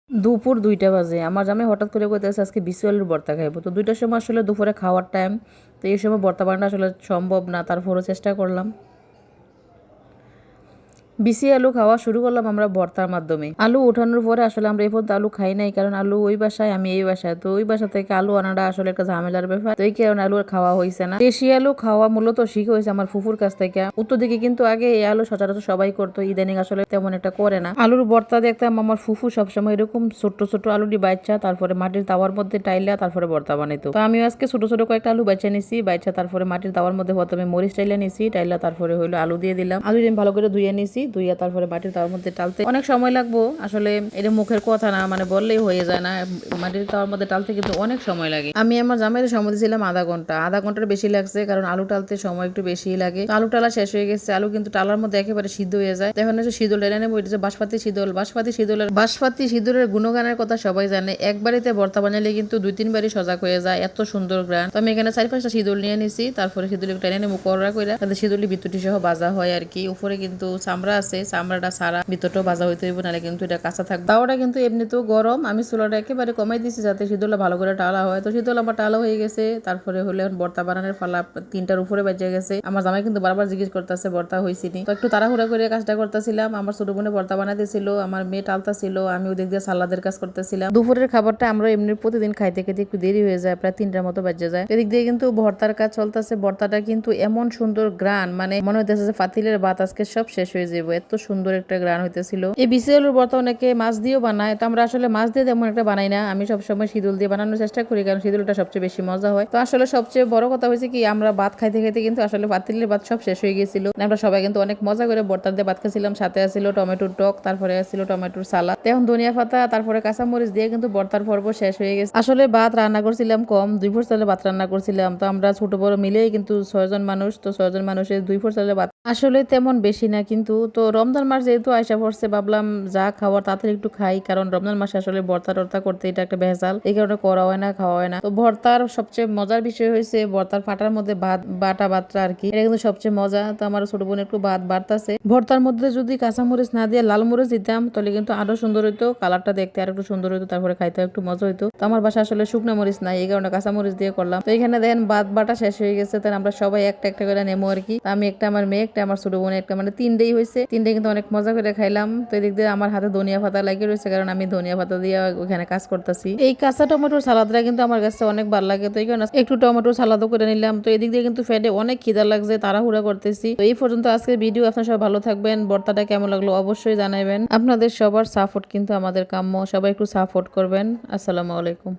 দুপুর 2টা বাজে। আমার জামাই হঠাৎ করে কইতেছে আজকে বিসি আলুর ভর্তা খাইব। তো 2টার সময় আসলে দুপুরে খাওয়ার টাইম। তো এই সময় ভর্তা বানানো আসলে সম্ভব না, তারপরও চেষ্টা করলাম। বিসি আলু খাওয়া শুরু করলাম আমরা ভর্তার মাধ্যমে। আলু ওঠানোর পরে আসলে আমরা এই পর্যন্ত আলু খাই নাই, কারণ আলু ওই বাসায়, আমি এই বাসায়। তো ওই বাসা থেকে আলু আনাটা আসলে একটা ঝামেলার ব্যাপার। তো এই কারণে আলু আর খাওয়া হয়েছে না। দেশি আলু খাওয়া মূলত শিখে হয়েছে আমার ফুফুর কাছ থেকে। উত্তর দিকে কিন্তু আগে এই আলু সচরাচর সবাই করতো, ইদানিং আসলে তেমন একটা করে না। আলুর ভর্তা দেখতাম আমার ফুফু সবসময় এরকম ছোট্ট ছোট্ট আলুটি বাইচা, তারপরে মাটির তাওয়ার মধ্যে টাইলা তারপরে ভর্তা বানাইতো। তো আমিও আজকে ছোট ছোট কয়েকটা আলু বাইচা নিছি, বাইচা তারপরে মাটির তাওয়ার মধ্যে প্রথমে মরিচ টাইলা নিছি, টাইলা তারপরে হইলো আলু দিয়ে দিলাম। আলু দিয়ে ভালো করে ধুয়ে নিছি, ধুইয়া তারপরে মাটির তাওয়ার মধ্যে টালতে অনেক সময় লাগবো। আসলে এটা মুখের কথা না, মানে বললেই হয়ে যায় না। মাটির তাওয়ার মধ্যে টালতে কিন্তু অনেক সময় লাগে। আমি আমার জামাইয়ের সময় দিয়েছিলাম আধা ঘন্টা। আধা ঘন্টার বেশি লাগছে, কারণ আলু টালতে সময় একটু বেশি লাগে। আলু টালা শেষ হয়ে গেছে, আলু কিন্তু টালার মধ্যে একেবারে সিদ্ধ হয়ে যায়। এখন হচ্ছে শীতল এনে নেবো, এটা বাসপাতি শীতল। বাসপাতি শীতলের গুণগানের কথা সবাই জানে। একবারিতে ভর্তা বানালে কিন্তু 2-3 বারই সজাগ হয়ে যায়, এত সুন্দর গ্রান। তো আমি এখানে 4-5টা শীতল নিয়ে নিছি, তারপরে শীতল টেনে নেবো কড়া কইরা, তাতে শীতলি বিতুটি সহ ভাজা হয় আর কি। উপরে কিন্তু চামড়া আছে, চামড়াটা সারা, ভিতরটাও ভাজা হইতে হইব, নাহলে কিন্তু এটা কাঁচা থাকবে। তাওয়াটা কিন্তু এমনিতেও গরম, আমি চুলাটা একেবারে কমাই দিছি যাতে শীতলটা ভালো করে টালা হয়। তো শীতল আমার টালা হয়ে গেছে, তারপরে হলে ভর্তা বানানোর ফালা 3টার উপরে বেজে গেছে। আমার জামাই কিন্তু বারবার জিজ্ঞেস করতেছে ভর্তা হয়েছিনি। তো একটু তাড়াহুড়া করে কাজটা করতেছিলাম। আমার ছোট বোনে ভর্তা বানাইতেছিল, আমার মেয়ে টালতাছিল, আমি ওদিক দিয়ে সালাদের কাজ করতেছিলাম। দুপুরের খাবারটা আমরা এমনি প্রতিদিন খাইতে খেতে একটু দেরি হয়ে যায়, প্রায় 3টার মতো বেজে যায়। এদিক দিয়ে কিন্তু ভর্তার কাজ চলতেছে। ভর্তাটা কিন্তু এমন সুন্দর গ্রান, মানে মনে হইতেছে যে পাতিলের ভাত আজকে সব শেষ হয়ে যাবো, এত সুন্দর একটা গ্রান হইতেছিল। এই বিসি আলুর ভর্তা অনেকে মাছ দিয়েও বানায়, তো আমরা আসলে মাছ দিয়ে তেমন একটা বানাই না। আমি সবসময় শীতল দিয়ে বানানোর চেষ্টা করি, কারণ শীতলটা সবচেয়ে বেশি মজা হয়। তো আসলে সবচেয়ে বড় কথা হয়েছে কি, আমরা ভাত খাইতে খাইতে কিন্তু আসলে পাতিলের ভাত সব শেষ হয়ে গেছিল। আমরা সবাই কিন্তু অনেক মজা করে ভর্তা দিয়ে ভাত খাচ্ছিলাম। সাথে আসছিল টমেটোর টক, তারপরে আসছিল টমেটোর সালাদ, এখন ধনিয়া পাতা, তারপরে কাঁচামরিচ দিয়ে কিন্তু ভর্তার পর্ব শেষ হয়ে গেছে। আসলে ভাত রান্না করছিলাম কম, 2 ফুট চালের ভাত রান্না করছিলাম। তো আমরা ছোট বড় মিলেই কিন্তু 6জন মানুষ, তো 6জন মানুষের 2 ফুট চালের ভাত আসলে তেমন বেশি না কিন্তু। তো রমজান মাস যেহেতু আয়সা পড়ছে, ভাবলাম যা খাওয়ার তাড়াতাড়ি একটু খাই, কারণ রমজান মাসে আসলে ভর্তা টর্তা করতে এটা একটা ভেজাল, এই কারণে করা হয় না, খাওয়া হয় না। তো ভর্তার সবচেয়ে মজার বিষয় হয়েছে ভর্তার ফাটার মধ্যে ভাত বাটা ভাতটা আর কি, এটা কিন্তু সবচেয়ে মজা। তো আমার ছোট বোন একটু ভাত বাড়তাছে। ভর্তার মধ্যে যদি কাঁচামরিচ না দিয়ে লাল মরিচ দিতাম তাহলে কিন্তু আরো সুন্দর হইতো, কালারটা দেখতে আর একটু সুন্দর হইতো, তারপরে খাইতে একটু মজা হইতো। তো আমার বাসা আসলে শুকনো মরিচ নাই, এই কারণে কাঁচামরিচ দিয়ে করলাম। তো এখানে দেখেন ভাত বাটা শেষ হয়ে গেছে, তাই আমরা সবাই একটা একটা করে নেবো আর কি। আমি একটা, আমার মেয়ে একটা, আমার ছোট বোন একটা, মানে 3টেই হয়েছে। 3টে কিন্তু অনেক মজা করে খাইলাম। তো এদিক দিয়ে আমার হাতে ধনিয়া পাতা লাগিয়ে রয়েছে, কারণ আমি ধনিয়া পাতা দিয়ে ওখানে কাজ করতেছি। এই কাঁচা টমেটোর সালাদটা কিন্তু আমার কাছে অনেক ভালো লাগে, তো এই কারণে একটু টমেটোর সালাদও করে নিলাম। তো এদিক দিয়ে কিন্তু ফেটে অনেক খিদা লাগছে, তাড়াহুড়া করতেছি। তো এই পর্যন্ত আজকের ভিডিও। আপনারা সবাই ভালো থাকবেন। ভর্তাটা কেমন লাগলো অবশ্যই জানাবেন। আপনাদের সবার সাপোর্ট কিন্তু আমাদের কাম্য, সবাই একটু সাপোর্ট করবেন। আসসালামু আলাইকুম।